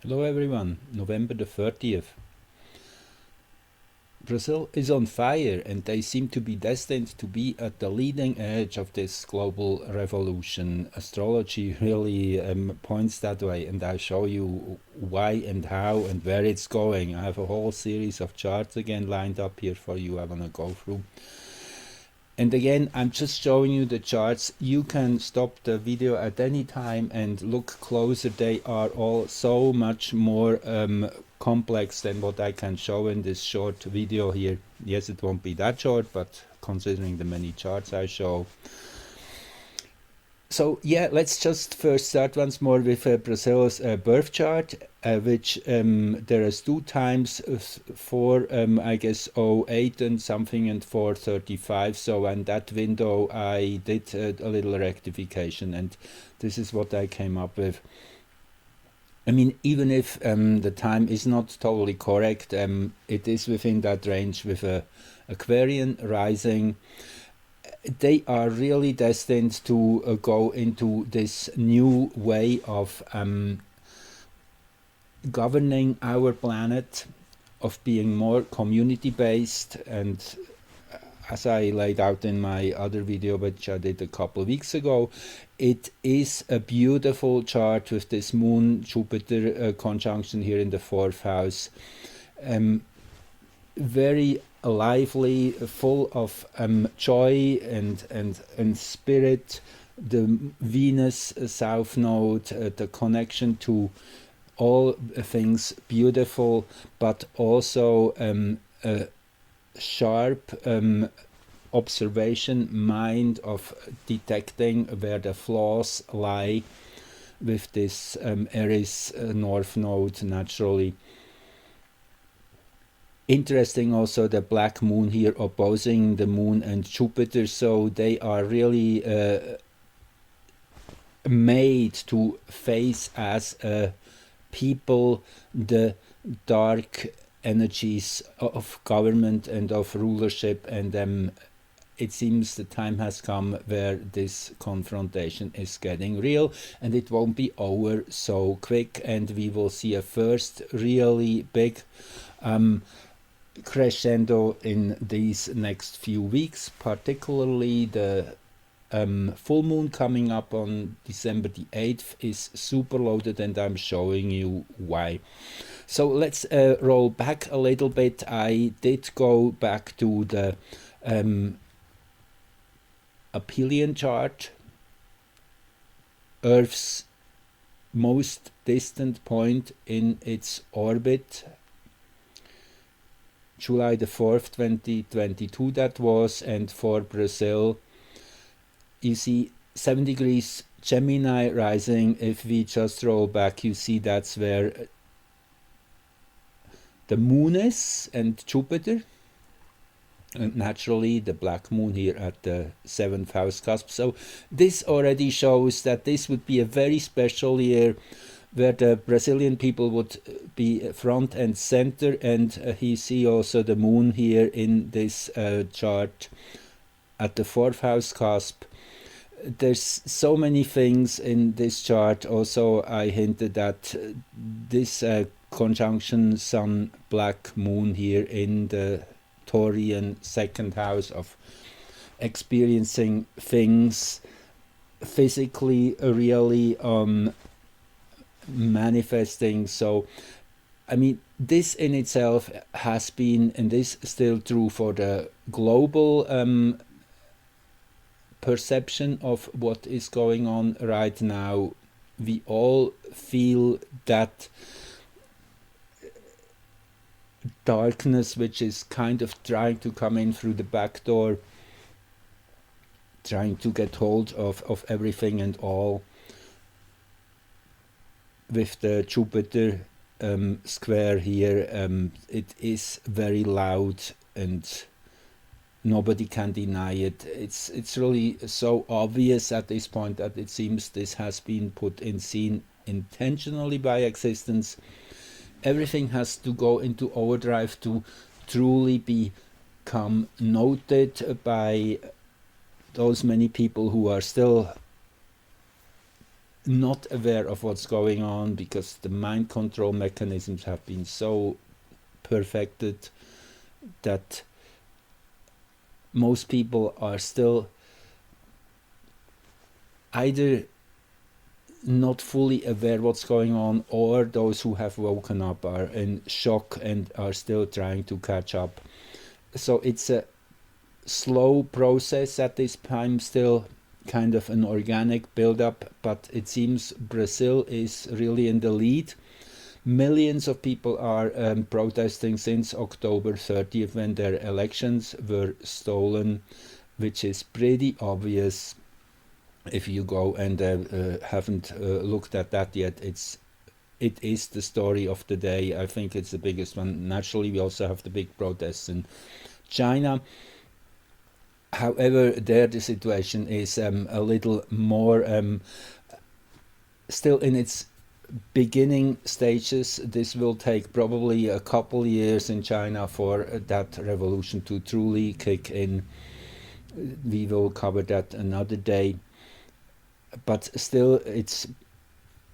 Hello everyone, November the 30th. Brazil is on fire and they seem to be destined to be at the leading edge of this global revolution. Astrology really points that way, and I'll show you why and how and where it's going. I have a whole series of charts again lined up here for you I want to go through. And again, I'm just showing you the charts. You can stop the video at any time and look closer. They are all so much more complex than what I can show in this short video here. Yes, it won't be that short, but considering the many charts I show. So yeah, let's just first start once more with Brazil's birth chart, which there is 2 times 4, I guess 08 and something and 435. So in that window I did a little rectification, and this is what I came up with. I mean, even if the time is not totally correct, it is within that range with a Aquarian rising. They are really destined to go into this new way of governing our planet, of being more community based, and as I laid out in my other video which I did a couple of weeks ago, it is a beautiful chart with this Moon Jupiter conjunction here in the 4th house. Very lively, full of joy and spirit. The Venus South Node, the connection to all things beautiful, but also a sharp observation mind of detecting where the flaws lie with this Aries North Node naturally. Interesting also the black moon here opposing the moon and Jupiter, so they are really made to face as a people the dark energies of government and of rulership, and it seems the time has come where this confrontation is getting real, and it won't be over so quick, and we will see a first really big crescendo in these next few weeks, particularly the full moon coming up on December the 8th is super loaded, and I'm showing you why. So let's roll back a little bit. I did go back to the aphelion chart, Earth's most distant point in its orbit, July the 4th, 2022 that was, and for Brazil, you see 7 degrees Gemini rising. If we just roll back, you see that's where the moon is and Jupiter, and naturally the black moon here at the 7th house cusp. So this already shows that this would be a very special year where the Brazilian people would be front and center, and you see also the moon here in this chart at the 4th house cusp. There's so many things in this chart. Also I hinted at this conjunction sun black moon here in the Taurian 2nd house of experiencing things physically really manifesting. So I mean, this in itself has been, and is still true for the global perception of what is going on right now. We all feel that darkness which is kind of trying to come in through the back door, trying to get hold of everything and all. With the Jupiter square here, it is very loud and nobody can deny it. It's really so obvious at this point that it seems this has been put in scene intentionally by existence. Everything has to go into overdrive to truly become noted by those many people who are still not aware of what's going on, because the mind control mechanisms have been so perfected that most people are still either not fully aware what's going on, or those who have woken up are in shock and are still trying to catch up. So it's a slow process at this time, still kind of an organic build-up, but it seems Brazil is really in the lead. Millions of people are protesting since October 30th, when their elections were stolen, which is pretty obvious. If you go and haven't looked at that yet, it is the story of the day. I think it's the biggest one. Naturally, we also have the big protests in China. However, there the situation is a little more still in its beginning stages. This will take probably a couple years in China for that revolution to truly kick in. We will cover that another day. But still, it's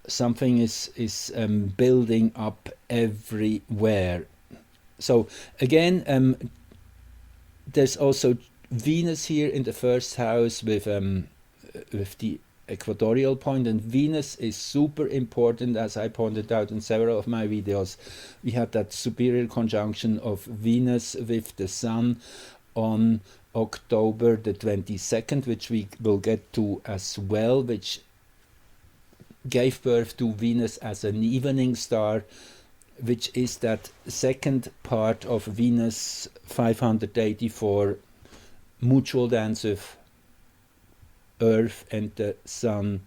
something is building up everywhere. So again, there's also Venus here in the first house with the equatorial point, and Venus is super important, as I pointed out in several of my videos. We have that superior conjunction of Venus with the Sun on October the 22nd, which we will get to as well, which gave birth to Venus as an evening star, which is that second part of Venus 584 mutual dance with Earth and the Sun,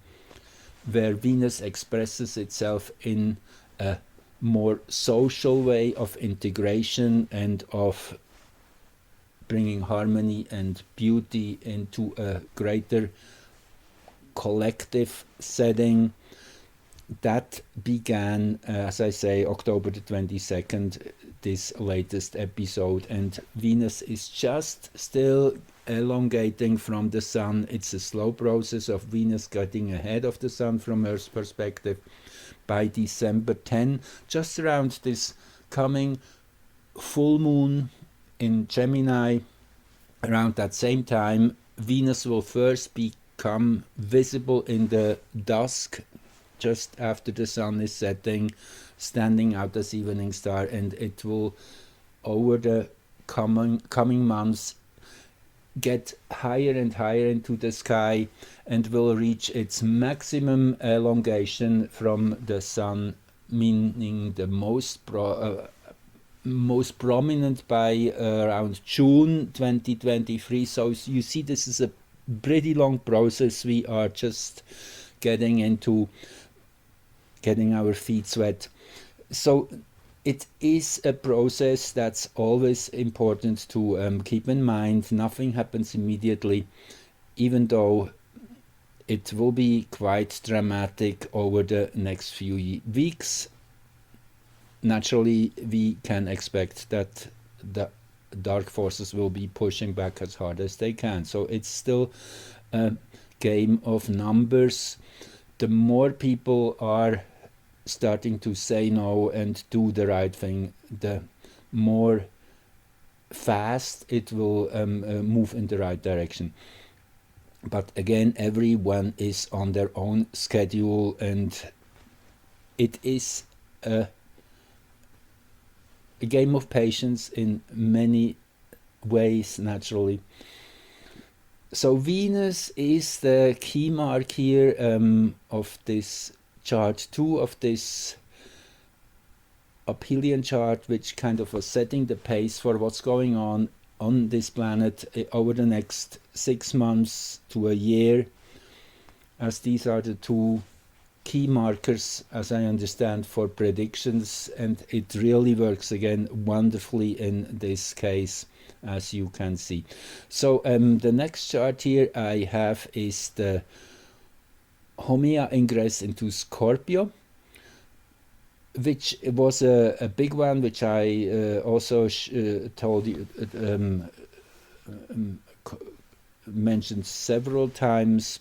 where Venus expresses itself in a more social way of integration and of bringing harmony and beauty into a greater collective setting. That began, as I say, October the 22nd, this latest episode, and Venus is just still elongating from the Sun. It's a slow process of Venus getting ahead of the Sun from Earth's perspective. By December 10, just around this coming full moon in Gemini, around that same time, Venus will first become visible in the dusk, just after the Sun is setting, standing out as evening star, and it will, over the coming months, get higher and higher into the sky and will reach its maximum elongation from the Sun, meaning the most prominent by around June 2023. So you see, this is a pretty long process. We are just getting our feet wet. So it is a process that's always important to keep in mind. Nothing happens immediately, even though it will be quite dramatic over the next few weeks. Naturally, we can expect that the dark forces will be pushing back as hard as they can. So it's still a game of numbers. The more people are starting to say no and do the right thing, the more fast it will move in the right direction. But again, everyone is on their own schedule, and it is a game of patience in many ways, naturally. So Venus is the key mark here of this chart 2 of this aphelion chart, which kind of was setting the pace for what's going on this planet over the next 6 months to a year, as these are the two key markers, as I understand, for predictions, and it really works again wonderfully in this case, as you can see. So the next chart here I have is the Haumea ingress into Scorpio, which was a big one, which I also told you, mentioned several times.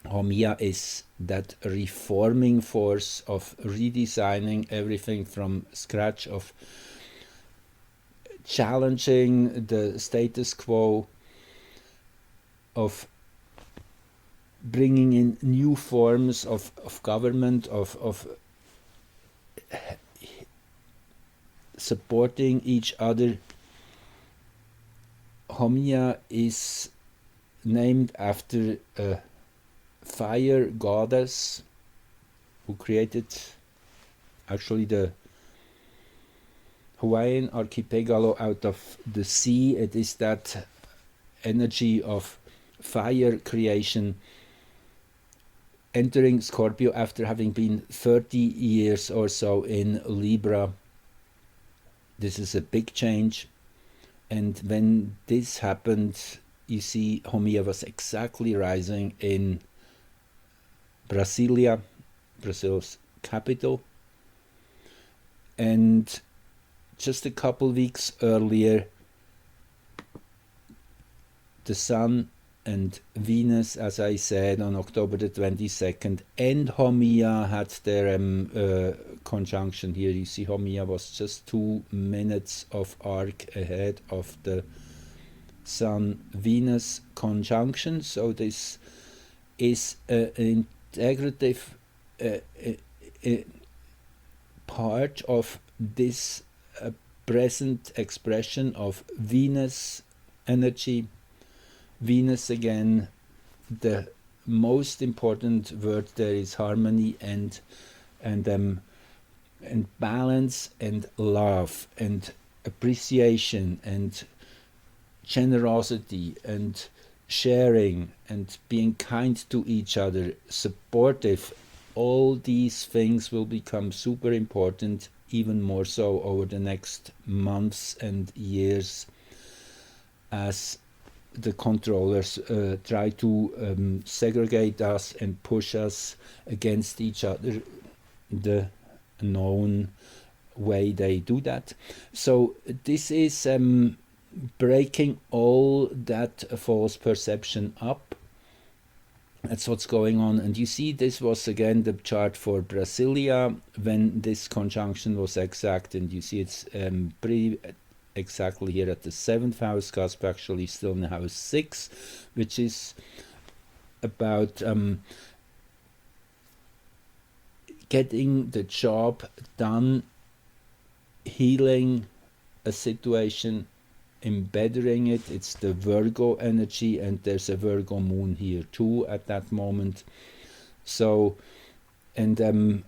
Homia is that reforming force of redesigning everything from scratch, of challenging the status quo, of bringing in new forms of government, of supporting each other. Homia is named after a fire goddess who created actually the Hawaiian archipelago out of the sea. It is that energy of fire creation entering Scorpio after having been 30 years or so in Libra. This is a big change, and when this happened, you see Homia was exactly rising in Brasilia, Brazil's capital, and just a couple weeks earlier the Sun and Venus, as I said, on October the 22nd, and Homia had their conjunction here. You see Homia was just 2 minutes of arc ahead of the Sun-Venus conjunction, so this is an integrative part of this present expression of Venus energy. Venus, again, the most important word there is harmony and balance and love and appreciation and generosity and sharing and being kind to each other, supportive. All these things will become super important, even more so over the next months and years, as the controllers try to segregate us and push us against each other, the known way they do that. So this is breaking all that false perception up. That's what's going on. And you see, this was again the chart for Brasilia when this conjunction was exact, and you see it's pretty exactly here at the 7th house cusp, actually still in house 6, which is about getting the job done, healing a situation, embedding it. It's the Virgo energy, and there's a Virgo moon here too at that moment. So, and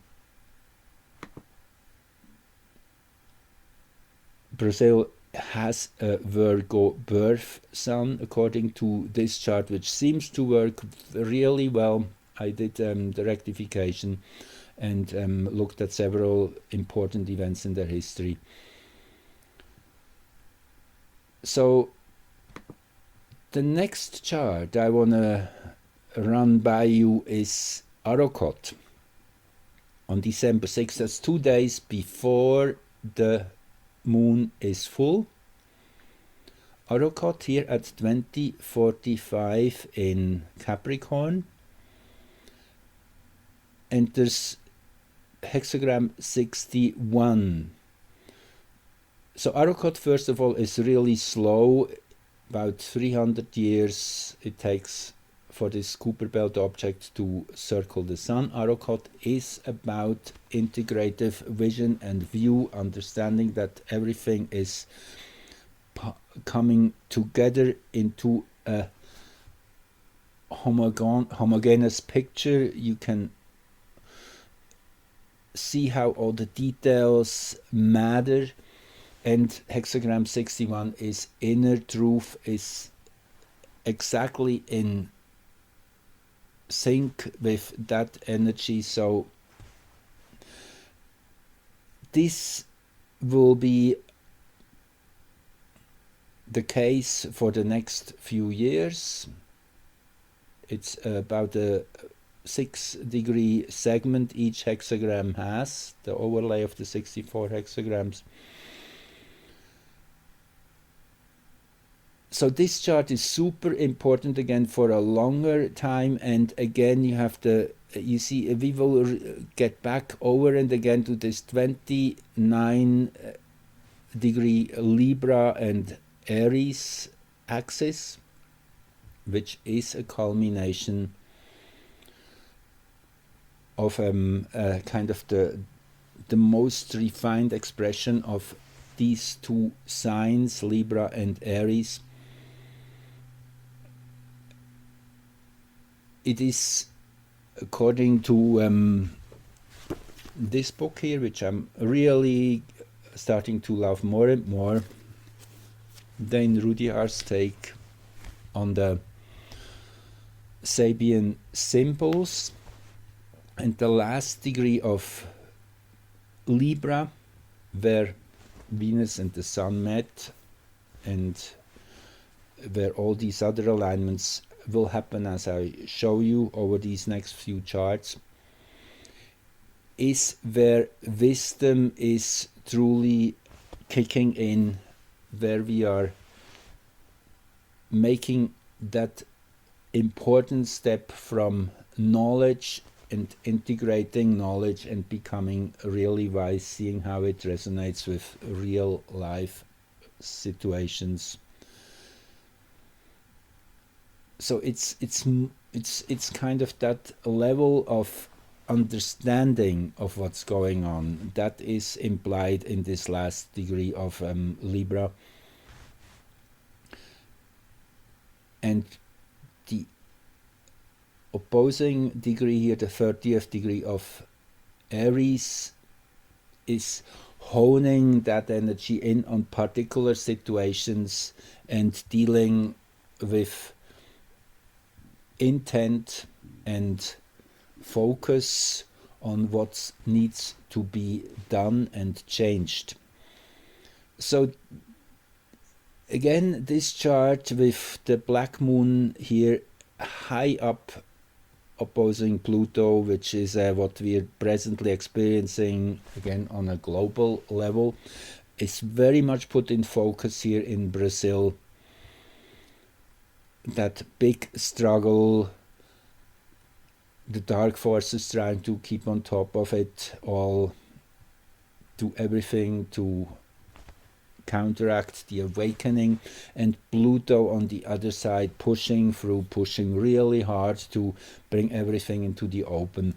Brazil has a Virgo birth sun according to this chart, which seems to work really well. I did the rectification and looked at several important events in their history. So the next chart I want to run by you is Arrokoth on December 6th. That's 2 days before the moon is full. Arrokoth here at 2045 in Capricorn enters hexagram 61. So Arrokoth, first of all, is really slow. About 300 years it takes for this Kuiper belt object to circle the sun. Arrokoth is about integrative vision and view, understanding that everything is coming together into a homogeneous picture. You can see how all the details matter, and hexagram 61 is inner truth, is exactly in sync with that energy. So this will be the case for the next few years. It's about a 6-degree segment each hexagram has, the overlay of the 64 hexagrams. So this chart is super important again for a longer time, and again you have the, you see, we will get back over and again to this 29-degree Libra and Aries axis, which is a culmination of kind of the most refined expression of these two signs, Libra and Aries. It is, according to this book here, which I'm really starting to love more and more, Dane Rudyard's take on the Sabian symbols, and the last degree of Libra, where Venus and the Sun met, and where all these other alignments will happen as I show you over these next few charts, is where wisdom is truly kicking in, where we are making that important step from knowledge and integrating knowledge and becoming really wise, seeing how it resonates with real life situations. So it's kind of that level of understanding of what's going on that is implied in this last degree of Libra, and the opposing degree here, the 30th degree of Aries, is honing that energy in on particular situations and dealing with intent and focus on what needs to be done and changed. So again, this chart with the black moon here high up opposing Pluto, which is what we are presently experiencing again on a global level, is very much put in focus here in Brazil. That big struggle, the dark forces trying to keep on top of it all, do everything to counteract the awakening, and Pluto on the other side pushing really hard to bring everything into the open.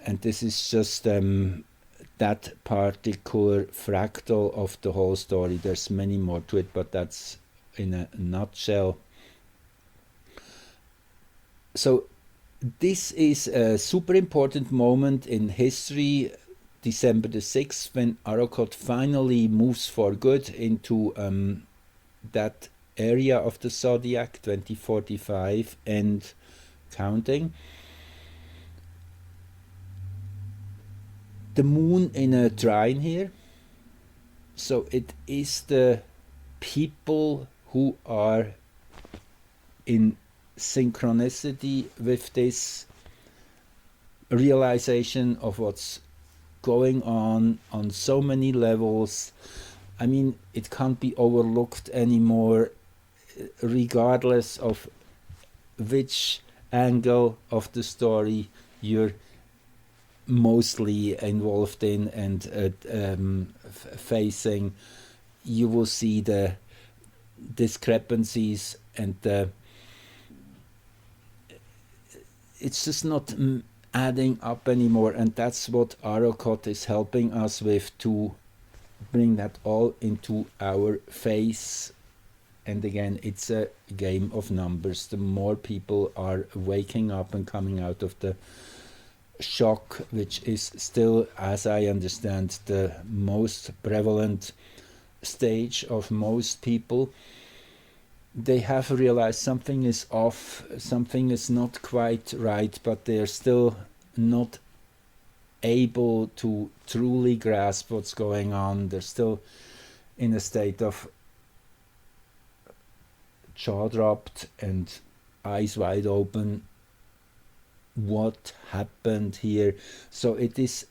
And this is just that particular fractal of the whole story. There's many more to it, but that's in a nutshell. So this is a super important moment in history, December the 6th, when auric finally moves for good into that area of the zodiac, 2045 and counting. The moon in a trine here, so it is the people who are in synchronicity with this realization of what's going on so many levels. I mean, it can't be overlooked anymore, regardless of which angle of the story you're mostly involved in and facing. You will see the discrepancies, and it's just not adding up anymore, and that's what auric is helping us with, to bring that all into our face. And again, it's a game of numbers. The more people are waking up and coming out of the shock, which is still, as I understand, the most prevalent stage of most people, they have realized something is off, something is not quite right, but they're still not able to truly grasp what's going on. They're still in a state of jaw dropped and eyes wide open. What happened here? So it is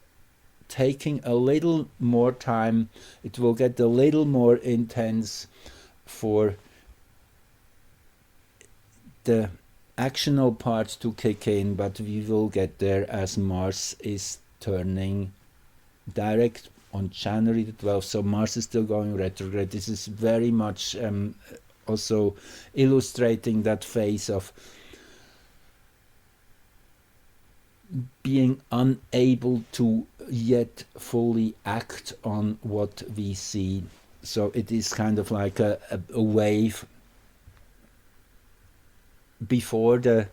taking a little more time. It will get a little more intense for the actional part to kick in, but we will get there as Mars is turning direct on January the 12th. So Mars is still going retrograde. This is very much also illustrating that phase of being unable to yet fully act on what we see. So it is kind of like a wave before the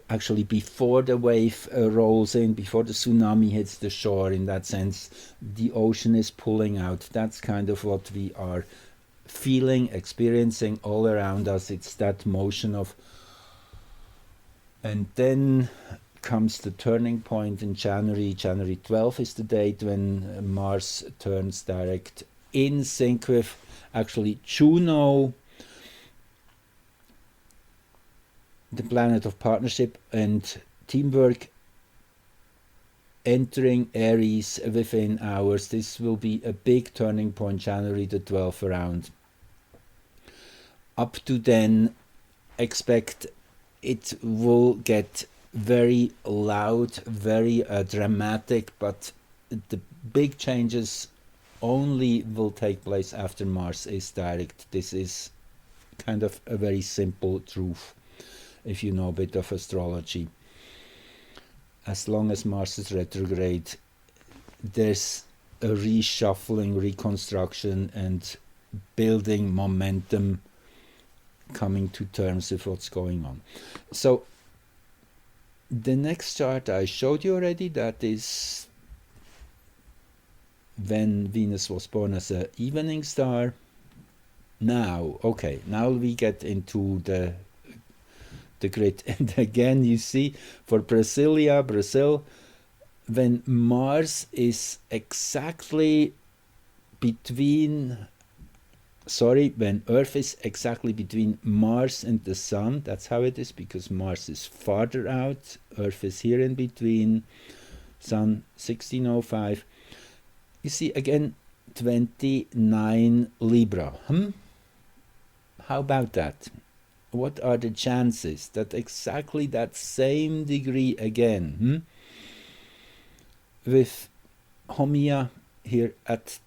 wave rolls in, before the tsunami hits the shore. In that sense, the ocean is pulling out. That's kind of what we are feeling, experiencing all around us. It's that motion of, and then comes the turning point in January. January 12th is the date when Mars turns direct in sync with actually Juno, the planet of partnership and teamwork, entering Aries within hours. This will be a big turning point, January the 12th around. Up to then, expect it will get very loud, very dramatic, but the big changes only will take place after Mars is direct. This is kind of a very simple truth if you know a bit of astrology. As long as Mars is retrograde, there's a reshuffling, reconstruction, and building momentum, coming to terms with what's going on. So the next chart I showed you already, that is when Venus was born as an evening star. Now we get into the grid, and again you see for Brazil, when Mars is exactly between, when Earth is exactly between Mars and the Sun. That's how it is, because Mars is farther out, Earth is here in between, Sun 1605. You see again 29 Libra. How about that? What are the chances that exactly that same degree again, with Homia here at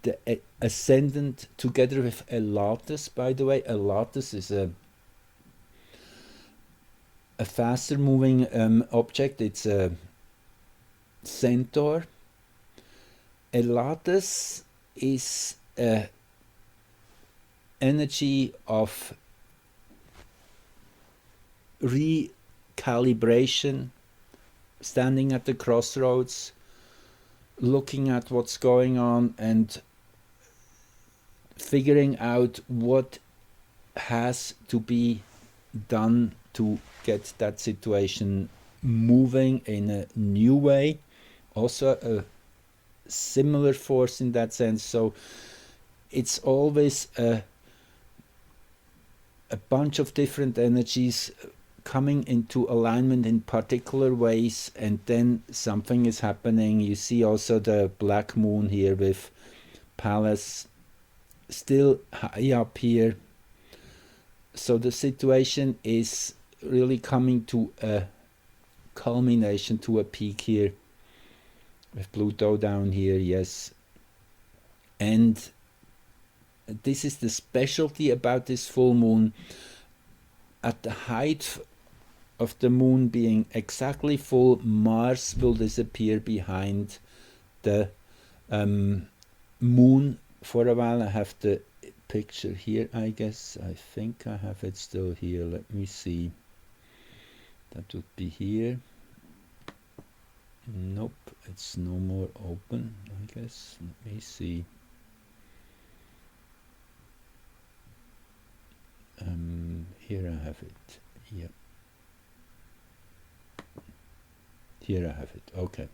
the ascendant, together with Elatus? By the way, Elatus is a faster moving object. It's a centaur. Elatus is a energy of recalibration, standing at the crossroads, looking at what's going on and figuring out what has to be done to get that situation moving in a new way. Also a similar force in that sense. So it's always a bunch of different energies coming into alignment in particular ways, and then something is happening. You see also the black moon here with Pallas still high up here. So the situation is really coming to a culmination, to a peak here, with Pluto down here, yes. And this is the specialty about this full moon. At the height of the moon being exactly full, Mars will disappear behind the moon for a while. I have the picture here, I guess. I think I have it still here. Let me see. That would be here. Nope, it's no more open, I guess. Let me see. Here I have it. Yep. Here I have it. Okay.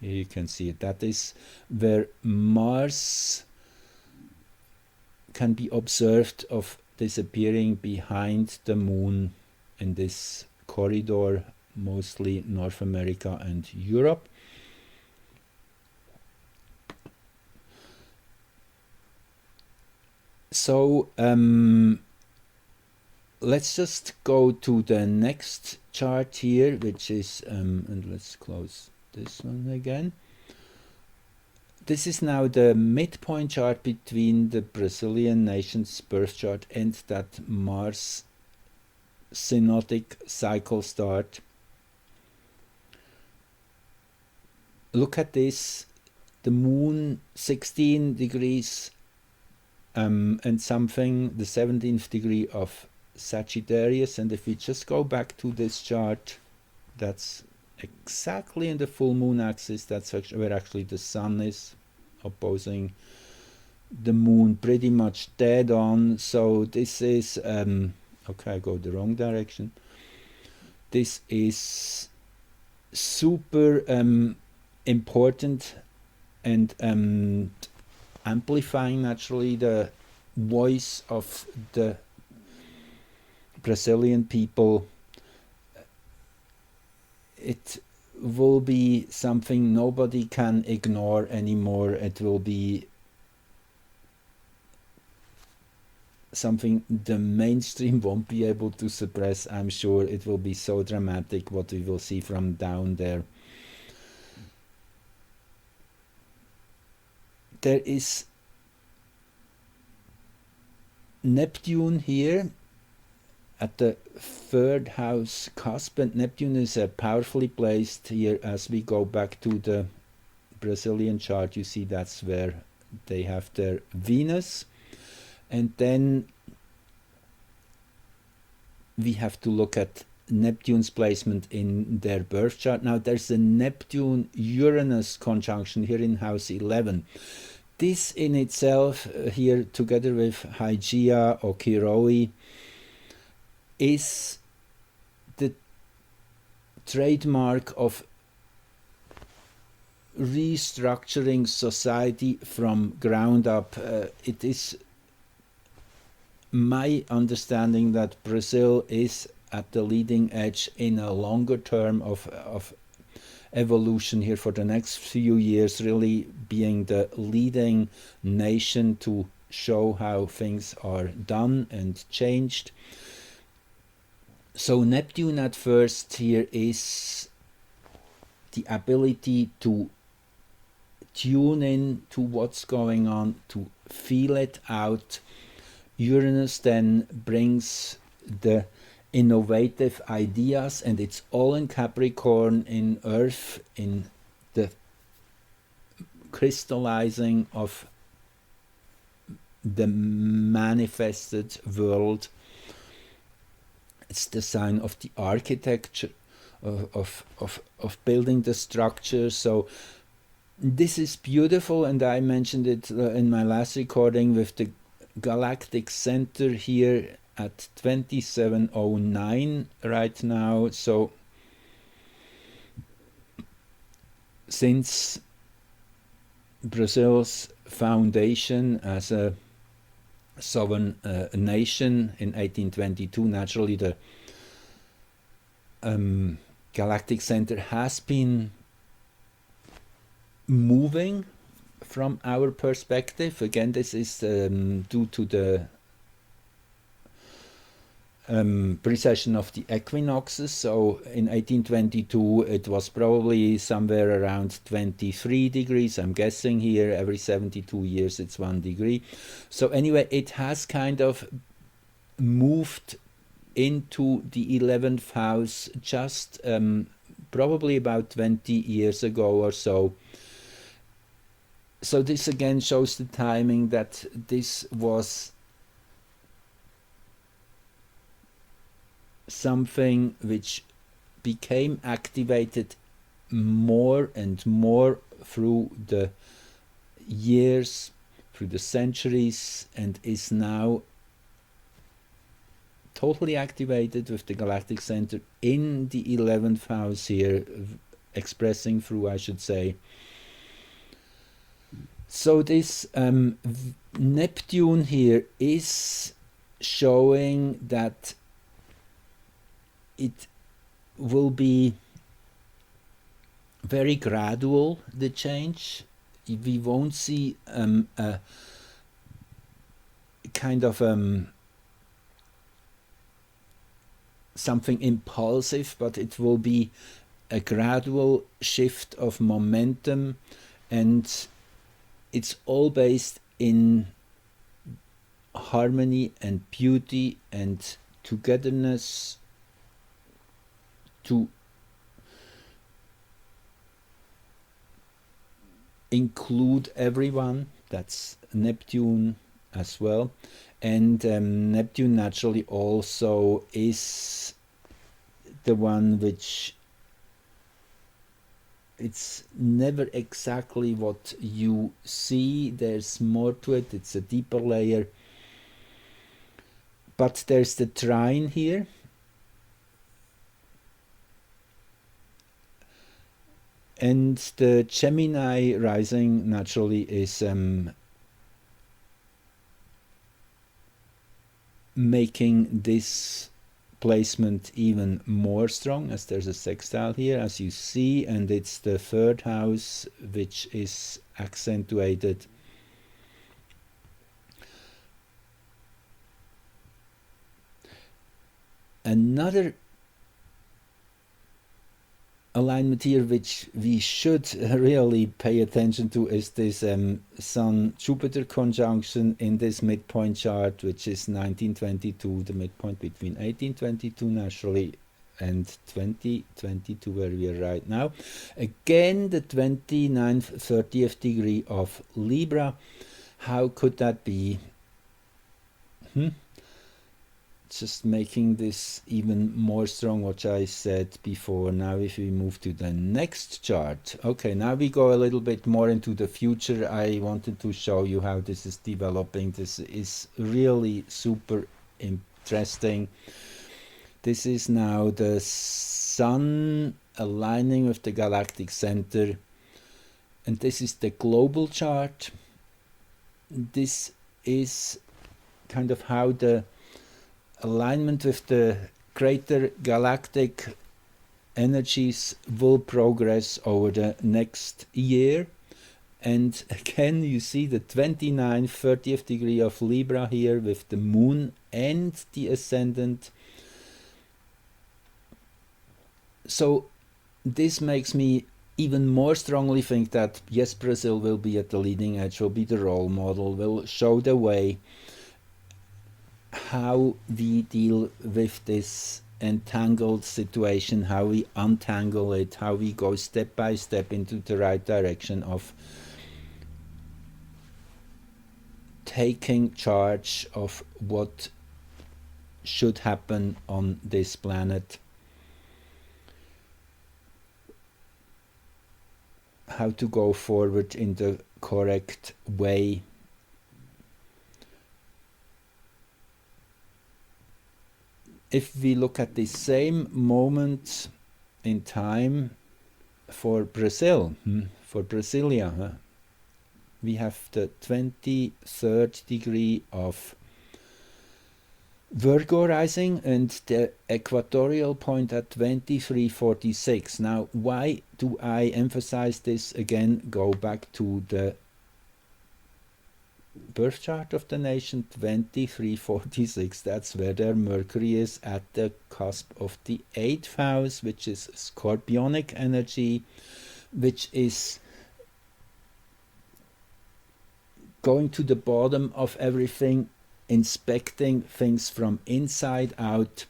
Here you can see it. That is where Mars can be observed of disappearing behind the moon in this corridor, mostly North America and Europe. So let's just go to the next chart here, which is, and let's close this one again. This is now the midpoint chart between the Brazilian nation's birth chart and that Mars synodic cycle start. Look at this, the moon 16 degrees and something, the 17th degree of Sagittarius, and if we just go back to this chart, that's exactly in the full moon axis. That's where actually the sun is opposing the moon, pretty much dead on. So this is okay, I go the wrong direction. This is super important and amplifying naturally the voice of the Brazilian people. It will be something nobody can ignore anymore. It will be something the mainstream won't be able to suppress, I'm sure. It will be so dramatic what we will see from down there. There is Neptune here at the 3rd house cusp, and Neptune is powerfully placed here. As we go back to the Brazilian chart, you see that's where they have their Venus, and then we have to look at Neptune's placement in their birth chart. Now there's a Neptune-Uranus conjunction here in house 11. This in itself, here together with Hygeia or Kiroi, is the trademark of restructuring society from ground up. It is my understanding that Brazil is at the leading edge in a longer term of evolution here for the next few years, really being the leading nation to show how things are done and changed. So Neptune at first here is the ability to tune in to what's going on, to feel it out. Uranus then brings the innovative ideas, and it's all in Capricorn, in Earth, in the crystallizing of the manifested world. It's the sign of the architecture, of building the structure. So this is beautiful, and I mentioned it in my last recording with the galactic center here at 2709 right now. So since Brazil's foundation as a sovereign nation in 1822, naturally the galactic center has been moving from our perspective. Again, this is due to the precession of the equinoxes. So in 1822 it was probably somewhere around 23 degrees, I'm guessing here. Every 72 years it's 1 degree. So anyway, it has kind of moved into the 11th house just probably about 20 years ago or so. So this again shows the timing, that this was something which became activated more and more through the years, through the centuries, and is now totally activated with the galactic center in the 11th house here, expressing through, I should say. So this Neptune here is showing that it will be very gradual, the change. We won't see a kind of something impulsive, but it will be a gradual shift of momentum, and it's all based in harmony and beauty and togetherness to include everyone. That's Neptune as well. And Neptune naturally also is the one which it's never exactly what you see. There's more to it. It's a deeper layer. But there's the trine here. And the Gemini rising naturally is making this placement even more strong, as there's a sextile here, as you see, and it's the third house which is accentuated. Another alignment here which we should really pay attention to is this Sun-Jupiter conjunction in this midpoint chart, which is 1922, the midpoint between 1822 naturally and 2022, where we are right now. Again, the 29th, 30th degree of Libra. How could that be? Just making this even more strong, what I said before. Now if we move to the next chart, okay, now we go a little bit more into the future. I wanted to show you how this is developing. This is really super interesting. This is now the Sun aligning with the galactic center, and this is the global chart. This is kind of how the alignment with the greater galactic energies will progress over the next year. And again, you see the 29th, 30th degree of Libra here with the moon and the ascendant. So this makes me even more strongly think that yes, Brazil will be at the leading edge, will be the role model, will show the way how we deal with this entangled situation, how we untangle it, how we go step by step into the right direction of taking charge of what should happen on this planet, how to go forward in the correct way. If we look at the same moment in time for Brazil, for Brasilia, we have the 23rd degree of Virgo rising and the equatorial point at 2346. Now, why do I emphasize this again? Go back to the birth chart of the nation, 2346. That's where their Mercury is at the cusp of the 8th house, which is scorpionic energy, which is going to the bottom of everything, inspecting things from inside out.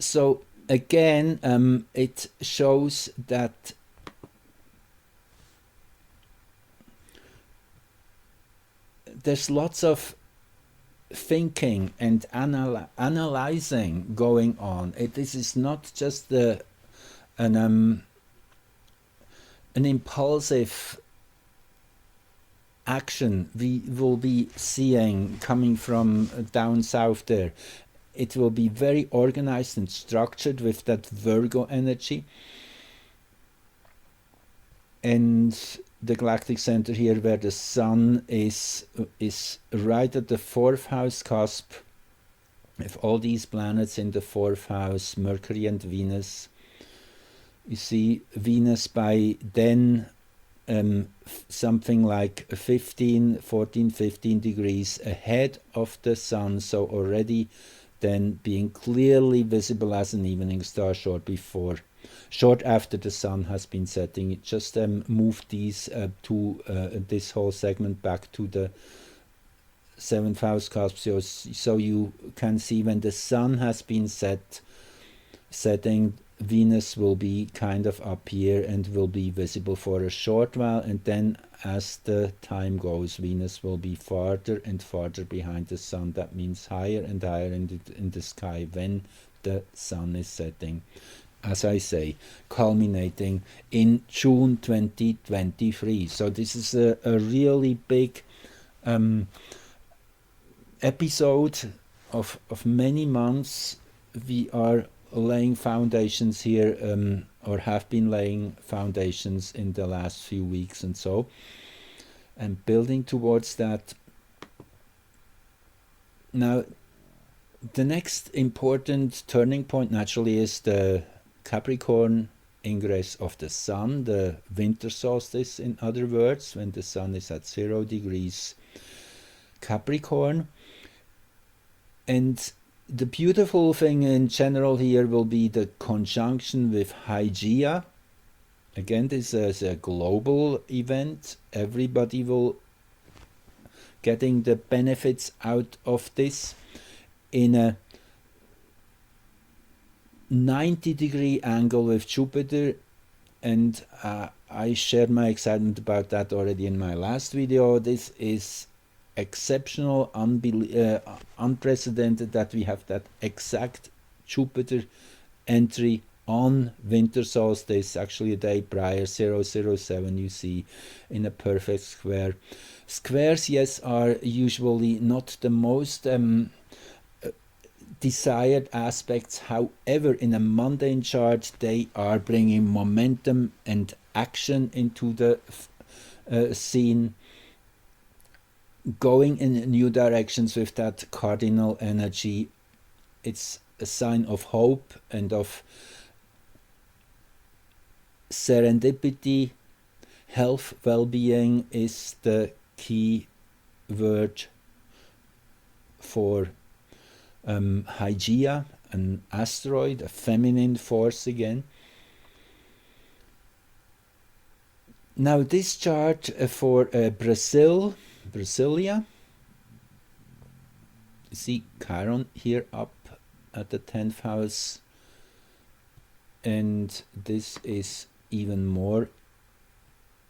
So again, it shows that there's lots of thinking and analyzing going on. This is not just an impulsive action we will be seeing coming from down south there. It will be very organized and structured with that Virgo energy. And the galactic center here, where the sun is right at the 4th house cusp, with all these planets in the 4th house, Mercury and Venus. You see Venus by then something like 15 degrees ahead of the sun, so already then being clearly visible as an evening star short after the sun has been setting. It just moved these this whole segment back to the 7th house cusp, so you can see when the sun has been setting, Venus will be kind of up here and will be visible for a short while, and then as the time goes, Venus will be farther and farther behind the sun. That means higher and higher in the sky when the sun is setting, as I say, culminating in June 2023. So this is a really big episode of many months. We are laying foundations here, or have been laying foundations in the last few weeks and so, and building towards that. Now, the next important turning point naturally is the Capricorn ingress of the sun, the winter solstice, in other words, when the sun is at 0 degrees Capricorn. And the beautiful thing in general here will be the conjunction with Hygeia. Again, this is a global event. Everybody will getting the benefits out of this in a 90-degree angle with Jupiter, and I shared my excitement about that already in my last video. This is exceptional, unprecedented that we have that exact Jupiter entry on winter solstice, actually a day prior, 007, you see, in a perfect square. Squares, yes, are usually not the most desired aspects. However, in a mundane chart, they are bringing momentum and action into the scene, going in new directions with that cardinal energy. It's a sign of hope and of serendipity. Health, well-being is the key word for Hygeia, an asteroid, a feminine force again. Now this chart for Brasilia, you see Chiron here up at the 10th house, and this is even more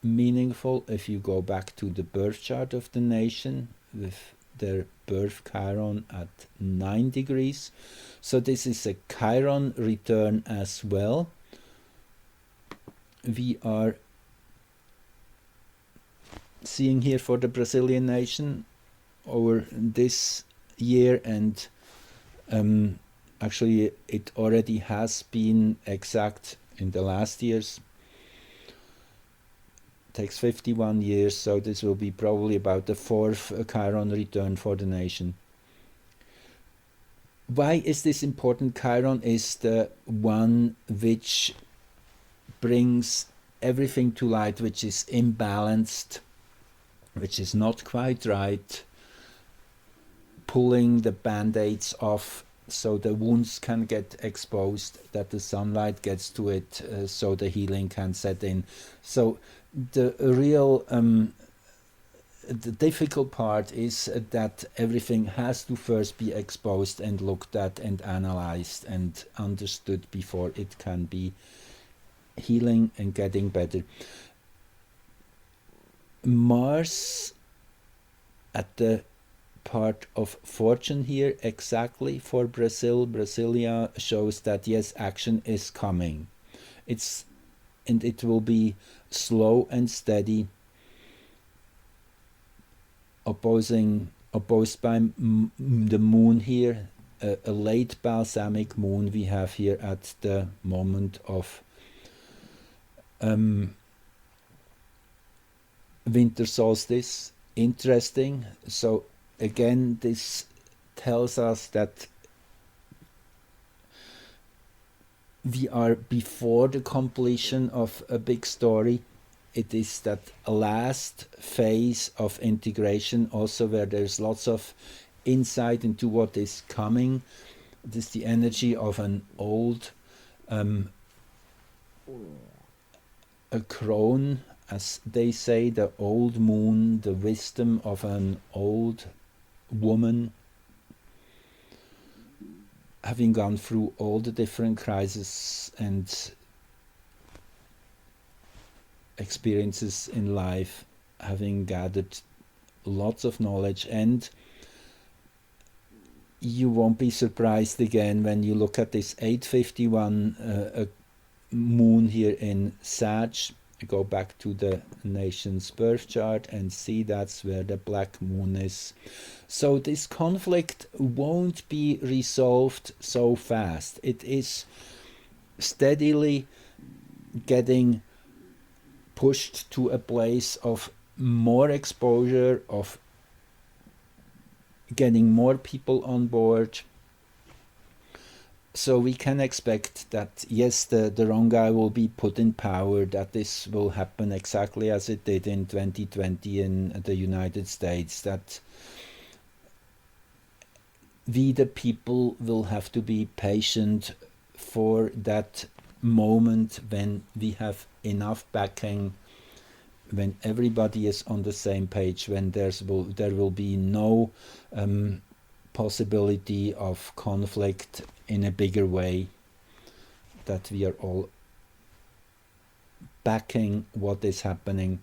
meaningful if you go back to the birth chart of the nation with their birth Chiron at 9 degrees. So this is a Chiron return as well. We are seeing here for the Brazilian nation over this year, and actually it already has been exact in the last years. Takes 51 years, so this will be probably about the 4th Chiron return for the nation. Why is this important? Chiron is the one which brings everything to light which is imbalanced, which is not quite right, pulling the band-aids off so the wounds can get exposed, that the sunlight gets to it, so the healing can set in. So the real the difficult part is that everything has to first be exposed and looked at and analyzed and understood before it can be healing and getting better. Mars at the part of fortune here exactly for Brasilia shows that yes, action is coming. And it will be slow and steady, opposed by the moon here, a late balsamic moon we have here at the moment of winter solstice. Interesting. So again, this tells us that we are before the completion of a big story, it is that last phase of integration, also where there's lots of insight into what is coming. It is the energy of an old, a crone, as they say, the old moon, the wisdom of an old woman, having gone through all the different crises and experiences in life, having gathered lots of knowledge. And you won't be surprised again when you look at this 851 moon here in Sag. Go back to the nation's birth chart and see that's where the black moon is. So this conflict won't be resolved so fast. It is steadily getting pushed to a place of more exposure, of getting more people on board. So we can expect that, yes, the wrong guy will be put in power, that this will happen exactly as it did in 2020 in the United States, that we the people will have to be patient for that moment when we have enough backing, when everybody is on the same page, when there will be no possibility of conflict in a bigger way, that we are all backing what is happening.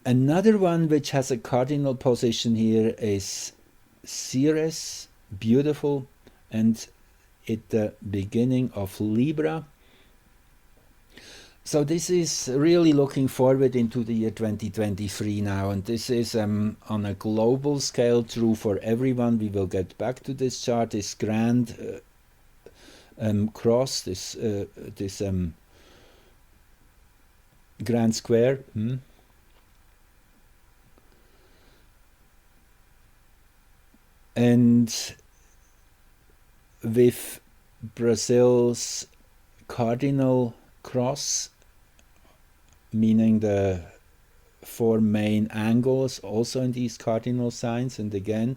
Another one which has a cardinal position here is Ceres, beautiful, and at the beginning of Libra. So this is really looking forward into the year 2023 now, and this is on a global scale true for everyone. We will get back to this chart, this grand cross, this grand square. And with Brazil's cardinal cross, meaning the four main angles also in these cardinal signs. And again,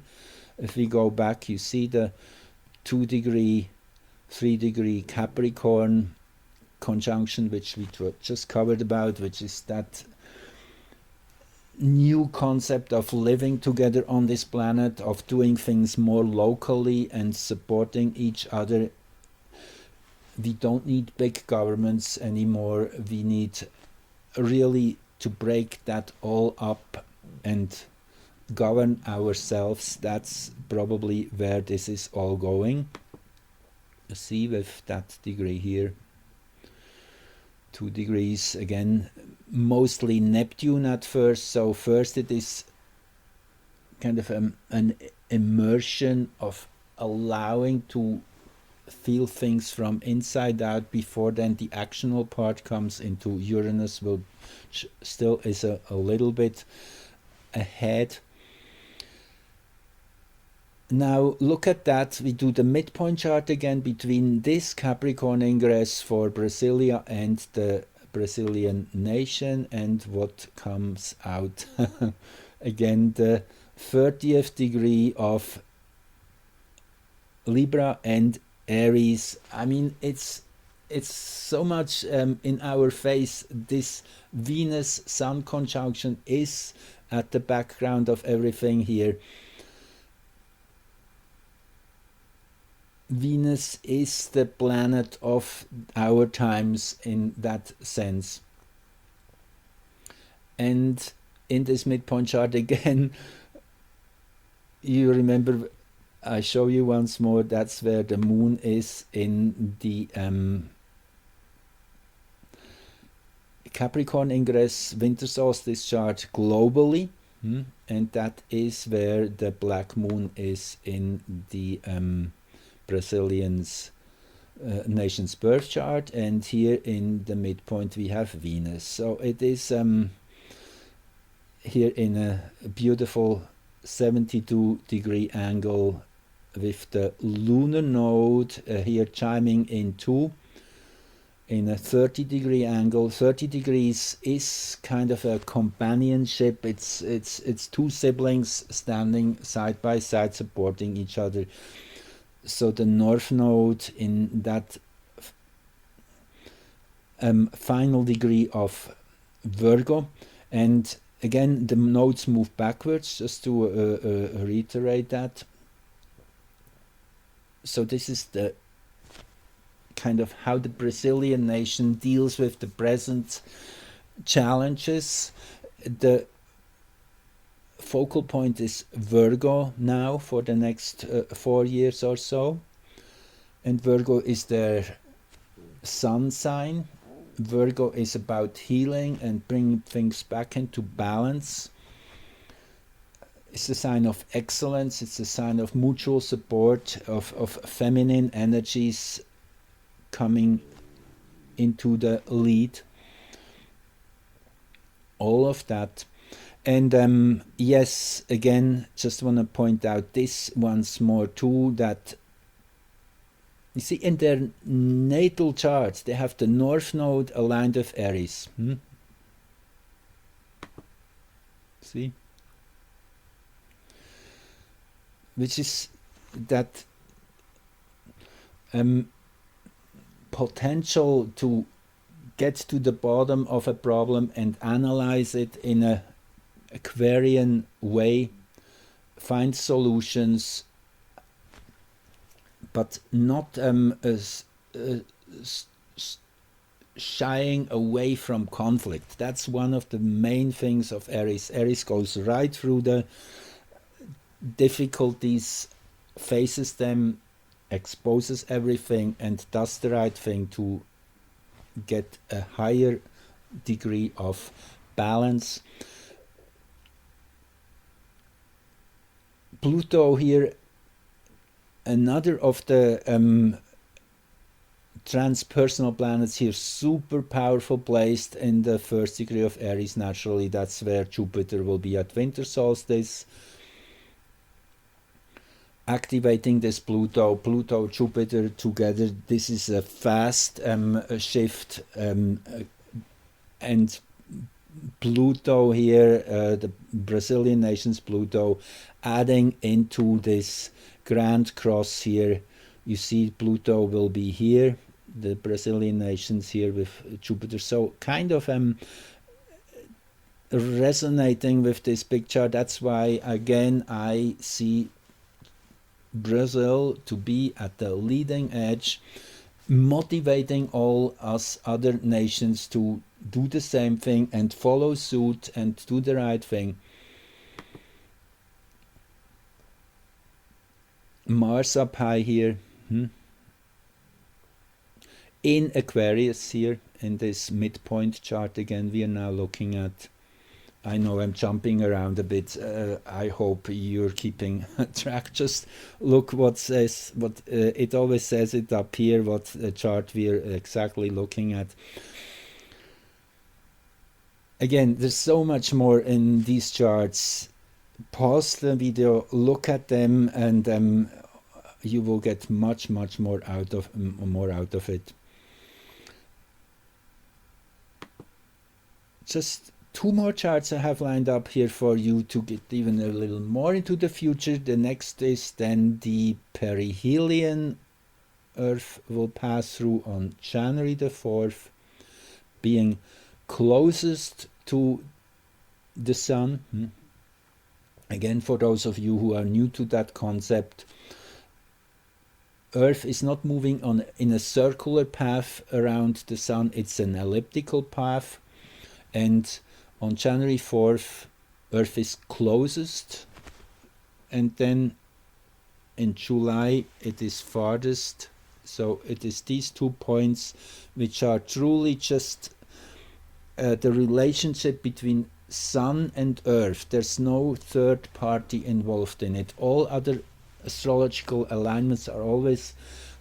if we go back, you see the 2 degree, 3 degree Capricorn conjunction, which we just covered about, which is that new concept of living together on this planet, of doing things more locally and supporting each other. We don't need big governments anymore. We need really to break that all up and govern ourselves. That's probably where this is all going. You see with that degree here, 2 degrees again, mostly Neptune at first. So first it is kind of an immersion of allowing to feel things from inside out before then the actional part comes into Uranus, which still is a little bit ahead. Now look at that. We do the midpoint chart again between this Capricorn ingress for Brasilia and the Brazilian nation, and what comes out. Again, the 30th degree of Libra and Aries. I mean, it's so much in our face. This Venus Sun conjunction is at the background of everything here. Venus is the planet of our times in that sense. And in this midpoint chart again, you remember, I show you once more, that's where the moon is in the Capricorn ingress winter solstice chart globally, and that is where the black moon is in the Brazilian's nation's birth chart, and here in the midpoint we have Venus. So it is here in a beautiful 72-degree angle with the lunar node here chiming in too, in a 30-degree angle. 30 degrees is kind of a companionship. It's two siblings standing side by side supporting each other. So the north node in that final degree of Virgo, and again the nodes move backwards, just to reiterate that. So this is the kind of how the Brazilian nation deals with the present challenges. The focal point is Virgo now for the next 4 years or so, and Virgo is their sun sign. Virgo is about healing and bringing things back into balance. It's a sign of excellence. It's a sign of mutual support, of feminine energies coming into the lead. All of that. And yes, again, just want to point out this once more too, that you see in their natal charts, they have the north node aligned with Aries. See? Which is that potential to get to the bottom of a problem and analyze it in a Aquarian way, find solutions, but not shying away from conflict. That's one of the main things of Aries. Aries goes right through the difficulties, faces them, exposes everything, and does the right thing to get a higher degree of balance. Pluto here, another of the transpersonal planets here, super powerful, placed in the first degree of Aries. Naturally, that's where Jupiter will be at winter solstice, activating this Pluto, Jupiter together. This is a fast shift, and Pluto here, the Brazilian nation's Pluto, adding into this grand cross here. You see Pluto will be here, the Brazilian nations here with Jupiter. So kind of resonating with this big chart. That's why again I see Brazil to be at the leading edge, motivating all us other nations to do the same thing and follow suit and do the right thing. Mars up high here, in Aquarius here, in this midpoint chart. Again, we are now looking at, I know I'm jumping around a bit, I hope you're keeping track. Just look what says, what it always says it up here, what chart we're exactly looking at. Again, there's so much more in these charts. Pause the video, look at them, and you will get much more out of it. Just 2 more charts I have lined up here for you to get even a little more into the future. The next is then the perihelion. Earth will pass through on January the 4th, being closest to the sun. Again, for those of you who are new to that concept, Earth is not moving in a circular path around the sun, it's an elliptical path. And on January 4th, Earth is closest, and then in July it is farthest. So it is these 2 points which are truly just the relationship between Sun and Earth. There's no third party involved in it. All other astrological alignments are always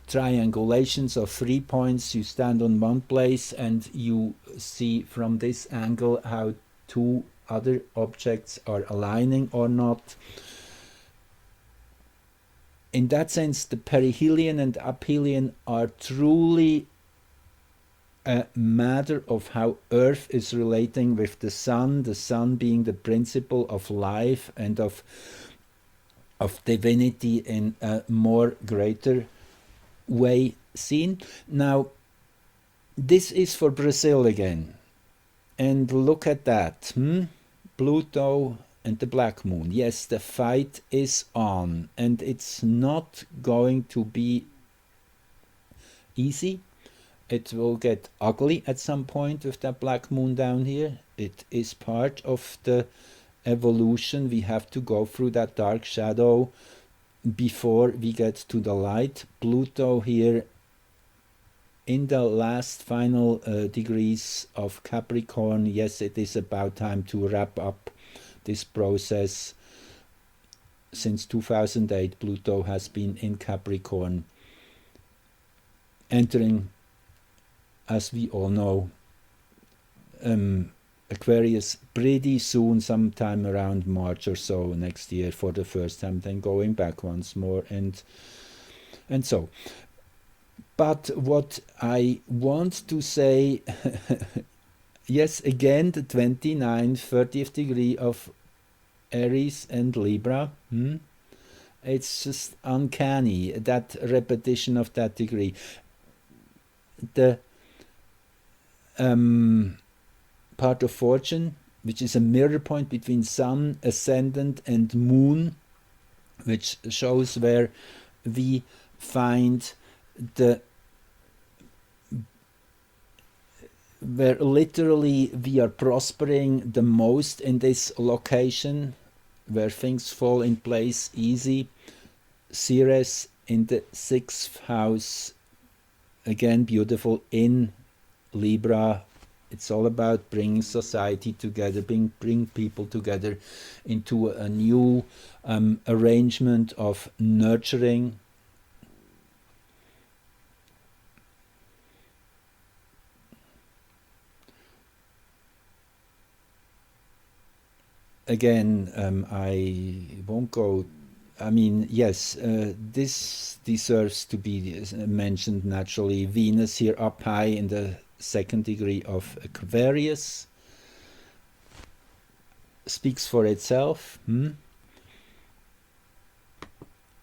triangulations of 3 points. You stand on one place and you see from this angle how 2 other objects are aligning or not. In that sense, the perihelion and aphelion are truly a matter of how Earth is relating with the sun being the principle of life and of divinity in a more greater way seen. Now, this is for Brazil again. And look at that. Pluto and the black moon. Yes, the fight is on, and it's not going to be easy. It will get ugly at some point with that black moon down here. It is part of the evolution. We have to go through that dark shadow before we get to the light. Pluto here in the last final degrees of Capricorn. Yes, it is about time to wrap up this process. Since 2008, Pluto has been in Capricorn, entering, as we all know, Aquarius pretty soon, sometime around March or so next year for the first time, then going back once more, and so. But what I want to say, yes, again, the 29th, 30th degree of Aries and Libra, it's just uncanny, that repetition of that degree. The part of fortune, which is a mirror point between sun, ascendant, and moon, which shows where we find where literally we are prospering the most in this location, where things fall in place easy. Ceres in the 6th house, again beautiful, in Libra. It's all about bringing society together, bring people together into a new arrangement of nurturing. Again, I won't go. I mean, yes, this deserves to be mentioned naturally. Venus here up high in the 2nd degree of Aquarius speaks for itself.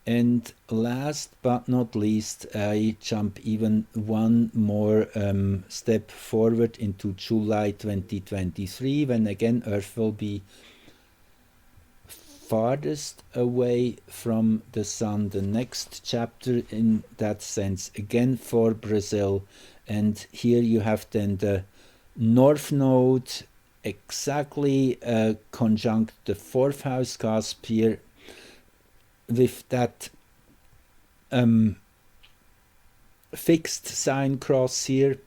And last but not least, I jump even one more step forward into July 2023, when again Earth will be farthest away from the sun. The next chapter in that sense, again for Brazil. And here you have then the North Node exactly conjunct the 4th house cusp here with that fixed sign cross here.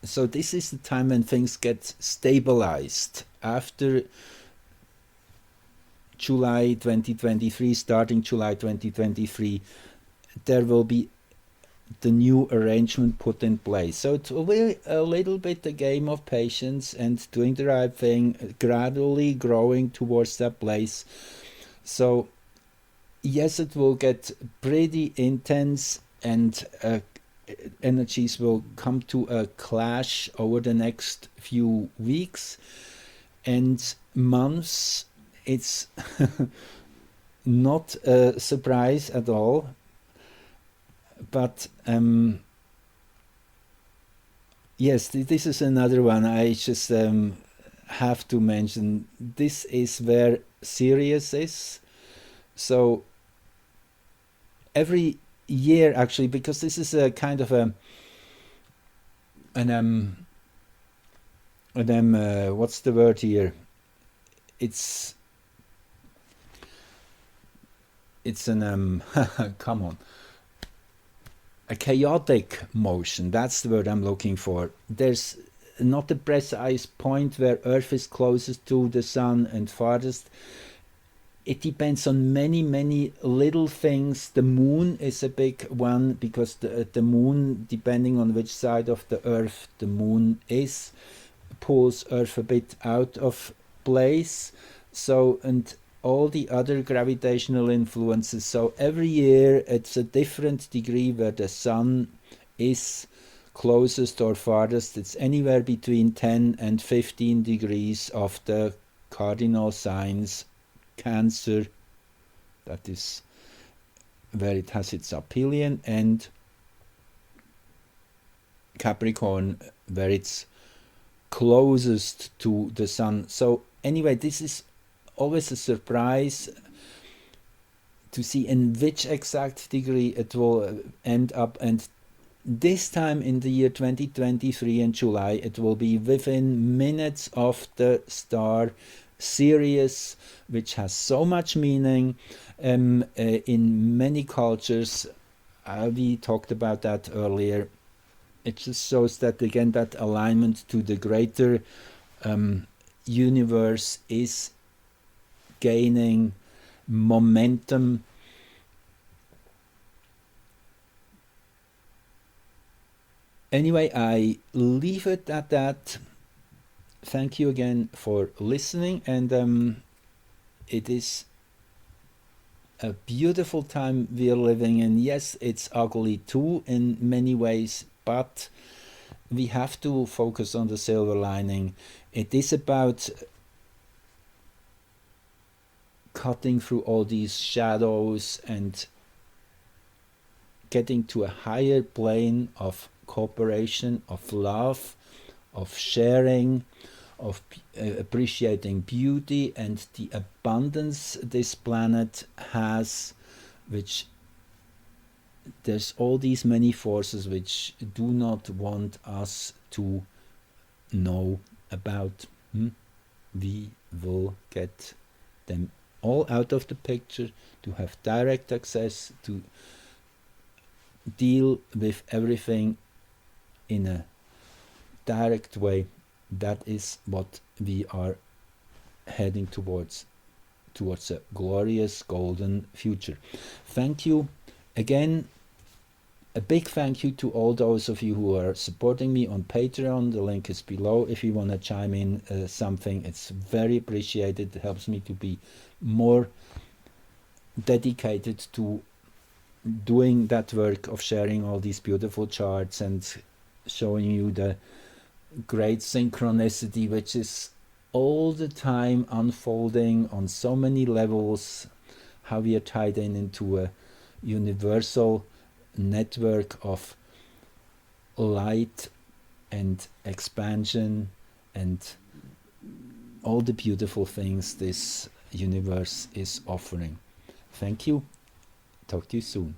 So this is the time when things get stabilized. After July 2023, starting July 2023, there will be the new arrangement put in place. So it will be a little bit a game of patience and doing the right thing, gradually growing towards that place. So yes, it will get pretty intense, and energies will come to a clash over the next few weeks and months. It's not a surprise at all, but yes, this is another one I just have to mention. This is where Sirius is. So every year, actually, because this is a kind of what's the word here? It's an come on, a chaotic motion. That's the word I'm looking for. There's not a precise point where Earth is closest to the sun and farthest. It depends on many little things. The moon is a big one, because the moon, depending on which side of the Earth the moon is, pulls Earth a bit out of place. So, and all the other gravitational influences. So every year it's a different degree where the sun is closest or farthest, it's anywhere between 10 and 15 degrees of the cardinal signs. Cancer, that is where it has its aphelion, and Capricorn, where it's closest to the sun. So anyway, this is always a surprise to see in which exact degree it will end up, and this time in the year 2023 in July it will be within minutes of the star Sirius, which has so much meaning in many cultures. We talked about that earlier. It just shows that, again, that alignment to the greater universe is gaining momentum. Anyway, I leave it at that. Thank you again for listening, and it is a beautiful time we are living in. Yes, it's ugly too in many ways, but we have to focus on the silver lining. It is about cutting through all these shadows and getting to a higher plane of cooperation, of love, of sharing, of appreciating beauty and the abundance this planet has, which there's all these many forces which do not want us to know about. We will get them all out of the picture, to have direct access, to deal with everything in a direct way. That is what we are heading towards a glorious golden future. Thank you again. A big thank you to all those of you who are supporting me on Patreon. The link is below if you want to chime in something. It's very appreciated. It helps me to be more dedicated to doing that work of sharing all these beautiful charts and showing you the great synchronicity which is all the time unfolding on so many levels, how we are tied into a universal network of light and expansion and all the beautiful things this universe is offering. Thank you. Talk to you soon.